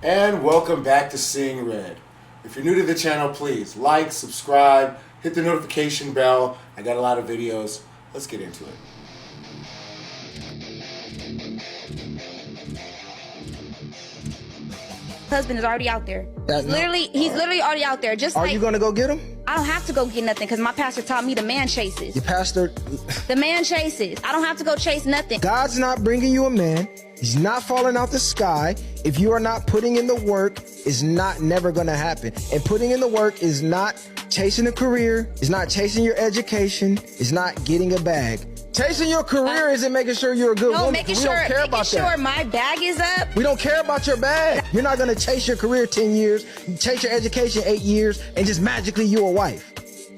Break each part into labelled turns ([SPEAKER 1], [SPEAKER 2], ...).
[SPEAKER 1] And welcome back to Seeing Red. If you're new to the channel, please like, subscribe, hit the notification bell. I got a lot of videos. Let's get into it.
[SPEAKER 2] Husband is already out there. He's literally already out there. Just
[SPEAKER 3] Are
[SPEAKER 2] like,
[SPEAKER 3] you gonna go get him?
[SPEAKER 2] I don't have to go get nothing because my pastor taught me the man chases.
[SPEAKER 3] Your pastor.
[SPEAKER 2] The man chases. I don't have to go chase nothing.
[SPEAKER 3] God's not bringing you a man. He's not falling out the sky. If you are not putting in the work, it's never gonna happen. And putting in the work is not chasing a career. It's not chasing your education. It's not getting a bag. Chasing your career isn't making sure you're a good woman.
[SPEAKER 2] Making
[SPEAKER 3] we
[SPEAKER 2] sure,
[SPEAKER 3] don't care about that.
[SPEAKER 2] my bag is up.
[SPEAKER 3] We don't care about your bag. You're not gonna chase your career 10 years, chase your education 8 years, and just magically you a wife.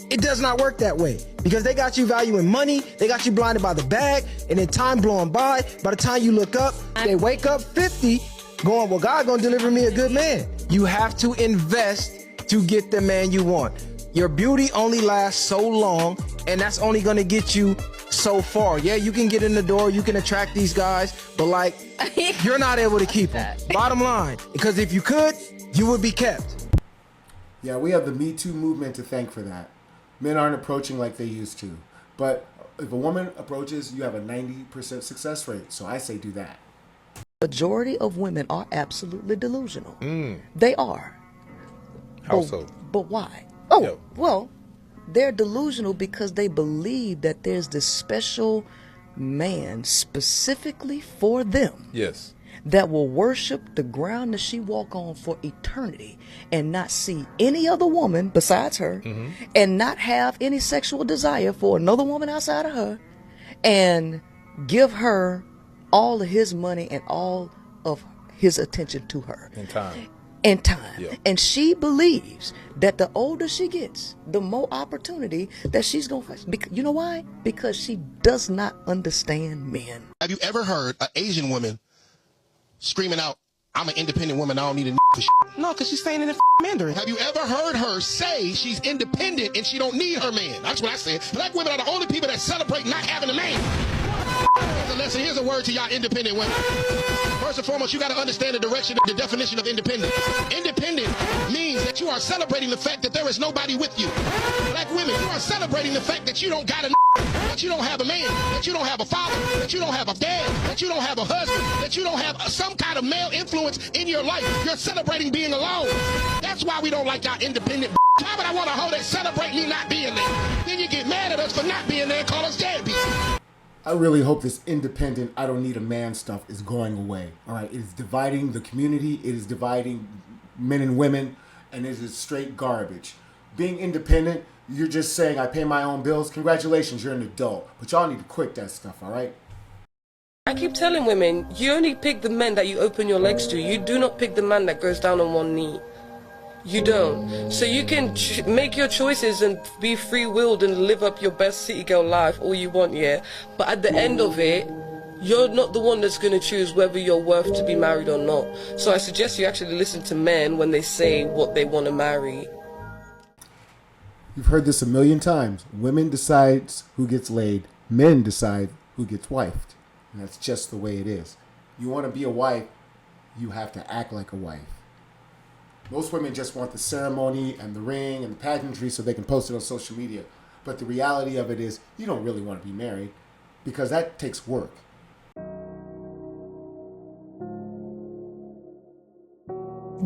[SPEAKER 3] It does not work that way because they got you valuing money, they got you blinded by the bag, and then time blowing by the time you look up, they wake up 50 going, well, God gonna deliver me a good man. You have to invest to get the man you want. Your beauty only lasts so long, and that's only gonna get you so far. Yeah, you can get in the door, you can attract these guys, but like, you're not able to keep them. Bottom line, because if you could, you would be kept.
[SPEAKER 1] Yeah, we have the Me Too movement to thank for that. Men aren't approaching like they used to. But if a woman approaches, you have a 90% success rate. So I say do that.
[SPEAKER 4] Majority of women are absolutely delusional. They are.
[SPEAKER 5] How so?
[SPEAKER 4] But why? Oh,
[SPEAKER 5] Yep.
[SPEAKER 4] well, they're delusional because they believe that there's this special man specifically for them.
[SPEAKER 5] Yes.
[SPEAKER 4] That will worship the ground that she walk on for eternity and not see any other woman besides her and not have any sexual desire for another woman outside of her and give her all of his money and all of his attention to her. In time.
[SPEAKER 5] Yeah.
[SPEAKER 4] And she believes that the older she gets, the more opportunity that she's going to face. You know why? Because she does not understand men.
[SPEAKER 6] Have you ever heard an Asian woman screaming out, I'm an independent woman, I don't need a for shit?
[SPEAKER 7] No, because she's saying it in Mandarin.
[SPEAKER 6] Have you ever heard her say she's independent and she don't need her man? That's what I said. Black women are the only people that celebrate not having a man. Here's a word to y'all independent women. First and foremost, you got to understand the definition of independent. Independent means that you are celebrating the fact that there is nobody with you. Black women, you are celebrating the fact that you don't got a that you don't have a man, that you don't have a father, that you don't have a dad, that you don't have a husband, that you don't have some kind of male influence in your life. You're celebrating being alone. That's why we don't like y'all independent. Why would I want a hoe that celebrate me not being there? Then you get mad at us for not being there and call us deadbeats.
[SPEAKER 1] I really hope this independent, I don't need a man stuff is going away. All right, it is dividing the community. It is dividing men and women, and it is straight garbage. Being independent, you're just saying, I pay my own bills. Congratulations, you're an adult. But y'all need to quit that stuff, all right?
[SPEAKER 7] I keep telling women, you only pick the men that you open your legs to. You do not pick the man that goes down on one knee. You don't. So you can make your choices and be free-willed and live up your best city girl life all you want, yeah? But at the end of it, you're not the one that's going to choose whether you're worth to be married or not. So I suggest you actually listen to men when they say what they want to marry.
[SPEAKER 1] You've heard this a million times. Women decide who gets laid. Men decide who gets wifed. And that's just the way it is. You want to be a wife, you have to act like a wife. Most women just want the ceremony and the ring and the pageantry so they can post it on social media. But the reality of it is you don't really want to be married because that takes work.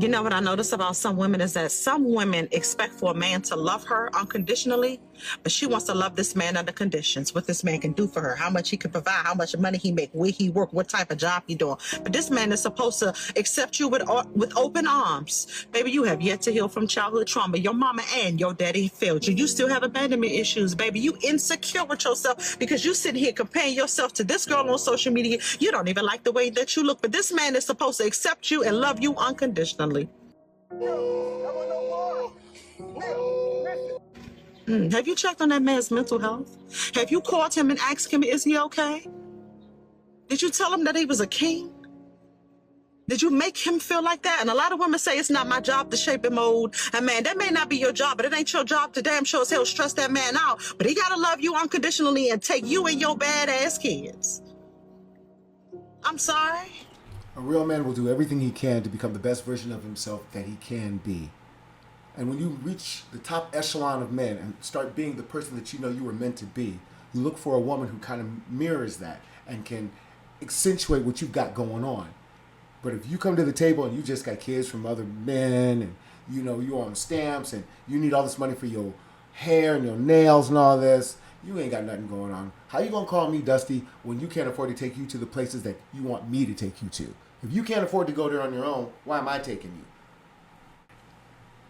[SPEAKER 8] You know what I notice about some women is that some women expect for a man to love her unconditionally, but she wants to love this man under conditions, what this man can do for her, how much he can provide, how much money he make, where he work, what type of job he doing. But this man is supposed to accept you with open arms. Baby, you have yet to heal from childhood trauma. Your mama and your daddy failed you. You still have abandonment issues, baby. You insecure with yourself because you sit here comparing yourself to this girl on social media. You don't even like the way that you look, but this man is supposed to accept you and love you unconditionally. Have you checked on that man's mental health? Have you called him and asked him, is he okay? Did you tell him that he was a king? Did you make him feel like that? And a lot of women say it's not my job to shape and mold a man. That may not be your job, but it ain't your job to damn sure as hell stress that man out. But he gotta love you unconditionally and take you and your badass kids. I'm sorry.
[SPEAKER 1] A real man will do everything he can to become the best version of himself that he can be. And when you reach the top echelon of men and start being the person that you know you were meant to be, you look for a woman who kind of mirrors that and can accentuate what you've got going on. But if you come to the table and you just got kids from other men and you know you're on stamps and you need all this money for your hair and your nails and all this, you ain't got nothing going on. How you gonna call me Dusty when you can't afford to take you to the places that you want me to take you to? If you can't afford to go there on your own, why am I taking you?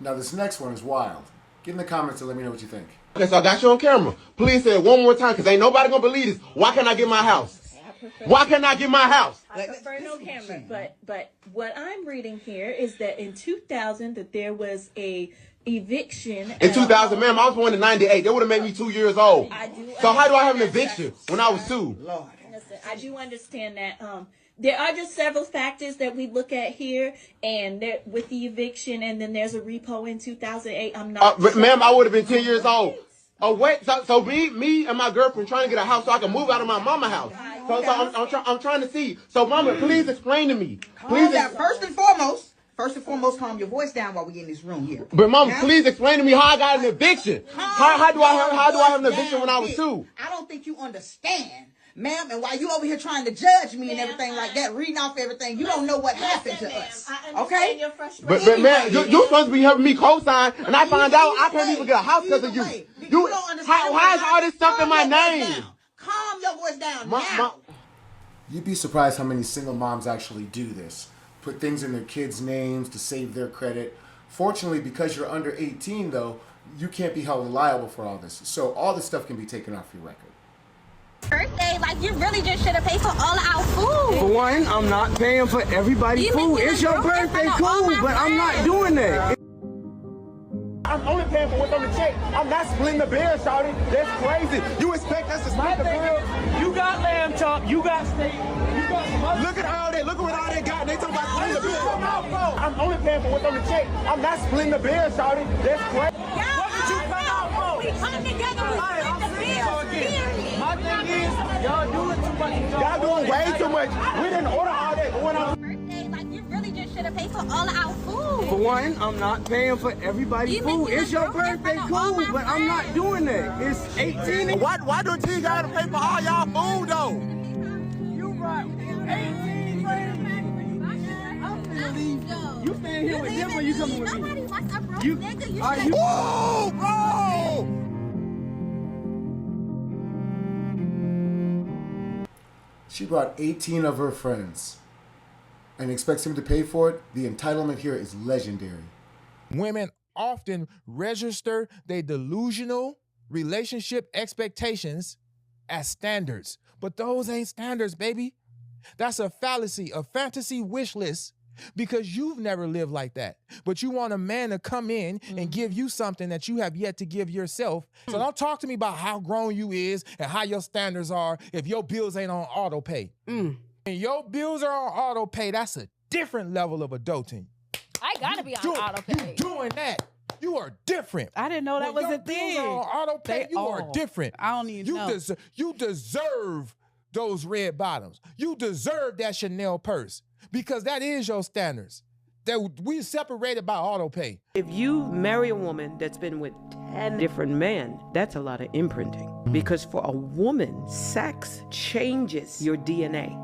[SPEAKER 1] Now this next one is wild. Get in the comments and let me know what you think.
[SPEAKER 9] Okay, so I got you on camera. Please say it one more time, because ain't nobody gonna believe this. Why can't I get my house? Why can't I get my house?
[SPEAKER 10] I prefer no camera, but what I'm reading here is that in 2000 that there was a eviction.
[SPEAKER 9] In 2000, ma'am, I was born in 98. They would have made me 2 years old. So how do I have an eviction when I was 2?
[SPEAKER 10] Lord. Listen, I do understand that there are just several factors that we look at here, and there, with the eviction, and then there's a repo in 2008. I'm not.
[SPEAKER 9] Ma'am, I would have been 10 years old. Oh wait, so me and my girlfriend trying to get a house so I can move out of my mama house. So I'm trying to see. So mama, please explain to me. Please.
[SPEAKER 11] First and foremost, calm your voice down while we get in this room here.
[SPEAKER 9] But mama, please explain to me how I got an eviction. How do I have an eviction when I was 2?
[SPEAKER 11] I don't think you understand, ma'am. And while you over here trying to judge me and everything like that, reading off everything, you don't know what happened to us. Okay?
[SPEAKER 9] But man, you're supposed to be helping me co-sign, and I find out I can't even get a house because of you. How is all this stuff in my name?
[SPEAKER 11] Calm your voice down now.
[SPEAKER 1] You'd be surprised how many single moms actually do this. Put things in their kids' names to save their credit. Fortunately, because you're under 18, though, you can't be held liable for all this. So all this stuff can be taken off your record.
[SPEAKER 2] Birthday, like you really just should have paid for all of our food.
[SPEAKER 3] For one, I'm not paying for everybody's food. It's your birthday, cool, but I'm not doing that.
[SPEAKER 9] I'm only paying for what's on the check. I'm not splitting the bill, shawty. That's crazy. You expect us to split the bill?
[SPEAKER 3] You got lamb chop, you got steak, you got some.
[SPEAKER 9] Look at all that. Look at what all they got. They talking about splitting the bill. I'm only paying for what's on the check. I'm not splitting the bill, shawty. That's crazy.
[SPEAKER 2] What did you come out for? We come together, we split the bill.
[SPEAKER 3] My thing is, y'all doing too much.
[SPEAKER 9] Y'all doing way too much. We didn't order all that going on.
[SPEAKER 2] Birthday, like you really just should have paid for all of our food.
[SPEAKER 3] For one, I'm not paying for everybody's food. It's your birthday, cool, but I'm not doing that. It's 18.
[SPEAKER 9] Why don't you gotta pay for all y'all food though?
[SPEAKER 3] You right. 18 I'm finna leave. You staying here with them or you coming with me?
[SPEAKER 2] Nobody wants a broke nigga.
[SPEAKER 3] Are you?
[SPEAKER 9] Whoa, bro!
[SPEAKER 1] She brought 18 of her friends and expects him to pay for it. The entitlement here is legendary.
[SPEAKER 12] Women often register their delusional relationship expectations as standards. But those ain't standards, baby. That's a fallacy, a fantasy wish list, because you've never lived like that. But you want a man to come in and give you something that you have yet to give yourself. So don't talk to me about how grown you is and how your standards are if your bills ain't on auto pay. And your bills are on auto pay, that's a different level of adulting.
[SPEAKER 2] I gotta be on auto pay.
[SPEAKER 12] You doing that. You are different.
[SPEAKER 13] I didn't know that was a thing.
[SPEAKER 12] Bills are on auto pay, you are different.
[SPEAKER 13] I don't even know.
[SPEAKER 12] You deserve those red bottoms. You deserve that Chanel purse because that is your standards. That we separated by auto pay.
[SPEAKER 14] If you marry a woman that's been with 10 different men, that's a lot of imprinting. Because for a woman, sex changes your DNA.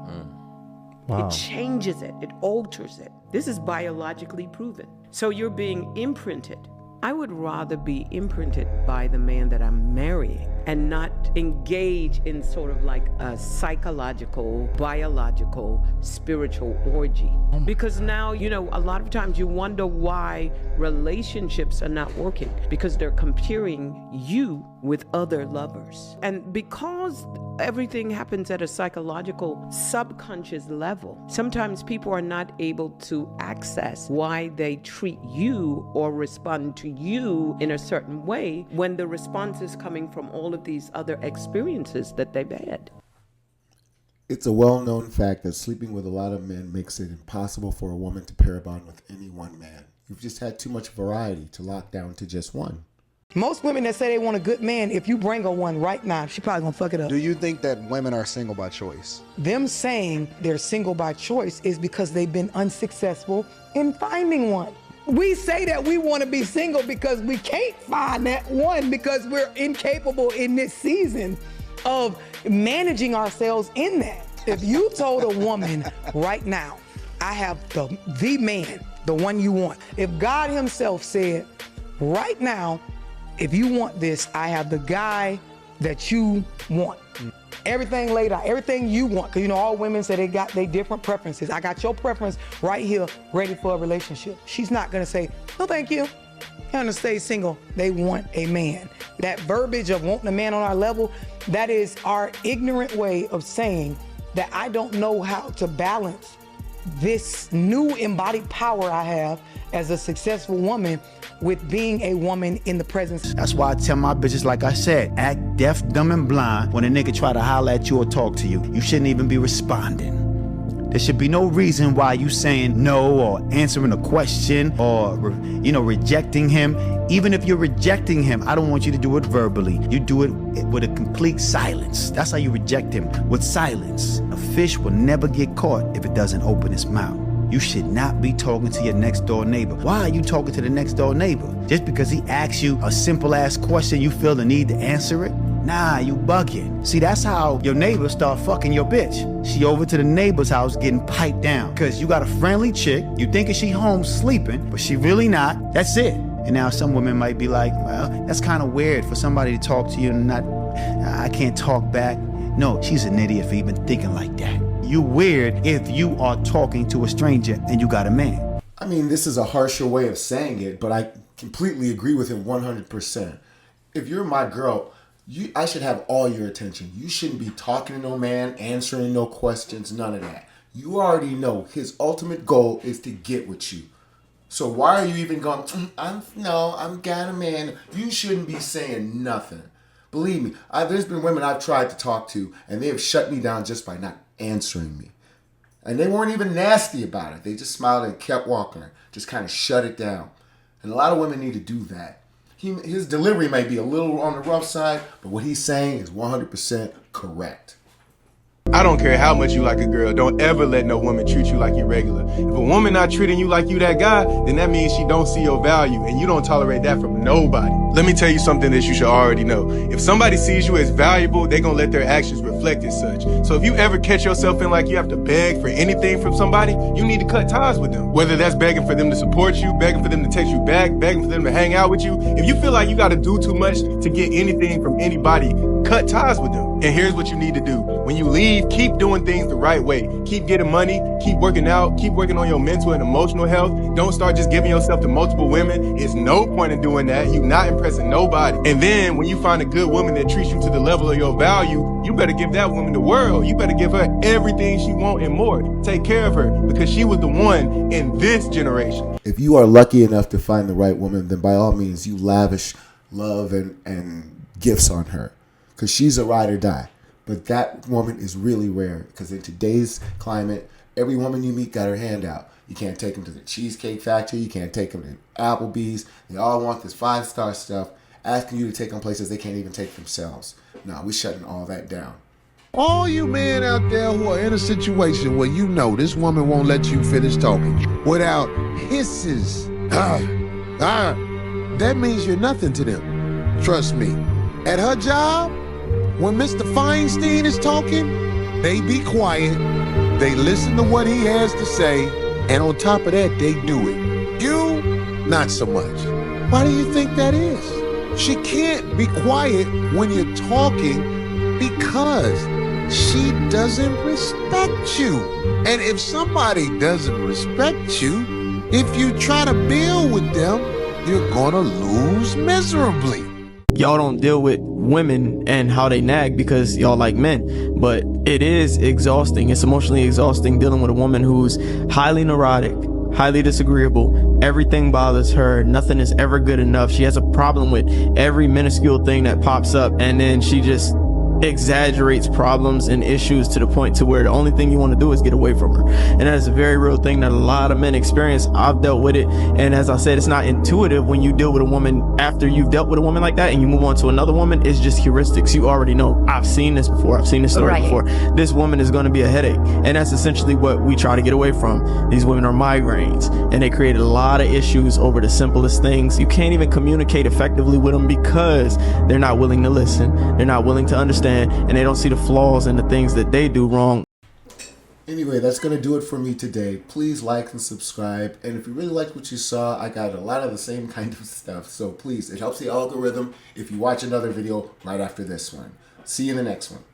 [SPEAKER 14] Wow. It changes it. It alters it. This is biologically proven. So you're being imprinted. I would rather be imprinted by the man that I'm marrying and not engage in sort of like a psychological, biological, spiritual orgy. Because now, you know, a lot of times you wonder why relationships are not working because they're comparing you with other lovers. And because everything happens at a psychological, subconscious level, sometimes people are not able to access why they treat you or respond to you in a certain way when the response is coming from all of these other experiences that they've had.
[SPEAKER 1] It's a well-known fact that sleeping with a lot of men makes it impossible for a woman to pair a bond with any one man. You've just had too much variety to lock down to just one.
[SPEAKER 15] Most women that say they want a good man, if you bring her one right now, she probably gonna fuck it up.
[SPEAKER 16] Do you think that women are single by choice?
[SPEAKER 15] Them saying they're single by choice is because they've been unsuccessful in finding one. We say that we want to be single because we can't find that one because we're incapable in this season of managing ourselves in that. If you told a woman right now, I have the man, the one you want. If God himself said, right now, if you want this, I have the guy that you want. Everything laid out, everything you want. Because you know, all women say they got their different preferences. I got your preference right here, ready for a relationship. She's not gonna say, no thank you. They're gonna stay single. They want a man. That verbiage of wanting a man on our level, that is our ignorant way of saying that I don't know how to balance this new embodied power I have as a successful woman with being a woman in the presence.
[SPEAKER 17] That's why I tell my bitches, like I said, act deaf, dumb, and blind when a nigga try to holler at you or talk to you. You shouldn't even be responding. There should be no reason why you saying no or answering a question or, rejecting him. Even if you're rejecting him, I don't want you to do it verbally. You do it with a complete silence. That's how you reject him, with silence. A fish will never get caught if it doesn't open its mouth. You should not be talking to your next door neighbor. Why are you talking to the next door neighbor? Just because he asks you a simple ass question, you feel the need to answer it? Nah, you bugging. See, that's how your neighbor start fucking your bitch. She over to the neighbor's house getting piped down. Cause you got a friendly chick, you thinking she home sleeping, but she really not. That's it. And now some women might be like, well, that's kind of weird for somebody to talk to you and I can't talk back. No, she's an idiot for even thinking like that. You weird if you are talking to a stranger and you got a man.
[SPEAKER 1] I mean, this is a harsher way of saying it, but I completely agree with him 100%. If you're my girl, I should have all your attention. You shouldn't be talking to no man, answering no questions, none of that. You already know his ultimate goal is to get with you. So why are you even going, I'm got a man. You shouldn't be saying nothing. Believe me, there's been women I've tried to talk to and they have shut me down just by not answering me. And they weren't even nasty about it. They just smiled and kept walking. Just kind of shut it down. And a lot of women need to do that. His delivery may be a little on the rough side, but what he's saying is 100% correct.
[SPEAKER 18] I don't care how much you like a girl. Don't ever let no woman treat you like you're regular. If a woman not treating you like you that guy, then that means she don't see your value, and you don't tolerate that from nobody. Let me tell you something that you should already know. If somebody sees you as valuable, they're gonna let their actions reflect as such. So if you ever catch yourself in like you have to beg for anything from somebody, you need to cut ties with them. Whether that's begging for them to support you, begging for them to text you back, begging for them to hang out with you. If you feel like you gotta do too much to get anything from anybody, cut ties with them. And here's what you need to do. When you leave, keep doing things the right way. Keep getting money, keep working out, keep working on your mental and emotional health. Don't start just giving yourself to multiple women. It's no point in doing that. You're not impressing nobody. And then when you find a good woman that treats you to the level of your value, you better give that woman the world. You better give her everything she wants and more. Take care of her because she was the one in this generation.
[SPEAKER 1] If you are lucky enough to find the right woman, then by all means, you lavish love and gifts on her. Because she's a ride or die. But that woman is really rare. Because in today's climate, every woman you meet got her hand out. You can't take them to the Cheesecake Factory. You can't take them to Applebee's. They all want this 5-star stuff, asking you to take them places they can't even take themselves. No, we're shutting all that down.
[SPEAKER 19] All you men out there who are in a situation where you know this woman won't let you finish talking without hisses, that means you're nothing to them. Trust me. At her job, when Mr. Feinstein is talking, they be quiet, they listen to what he has to say, and on top of that, they do it. You, not so much. Why do you think that is? She can't be quiet when you're talking because she doesn't respect you. And if somebody doesn't respect you, if you try to build with them, you're gonna lose miserably.
[SPEAKER 20] Y'all don't deal with women and how they nag because y'all like men, but it is exhausting. It's emotionally exhausting dealing with a woman who's highly neurotic, highly disagreeable. Everything bothers her. Nothing is ever good enough. She has a problem with every minuscule thing that pops up, and then she just exaggerates problems and issues to the point to where the only thing you want to do is get away from her. And that's a very real thing that a lot of men experience. I've dealt with it, and as I said, it's not intuitive when you deal with a woman after you've dealt with a woman like that and you move on to another woman. It's just heuristics. You already know, I've seen this before, I've seen this story before. This woman is going to be a headache, and that's essentially what we try to get away from. These women are migraines, and they created a lot of issues over the simplest things. You can't even communicate effectively with them because they're not willing to listen, they're not willing to understand, and they don't see the flaws in the things that they do wrong.
[SPEAKER 1] Anyway, that's going to do it for me today. Please like and subscribe. And if you really liked what you saw, I got a lot of the same kind of stuff. So please, it helps the algorithm if you watch another video right after this one. See you in the next one.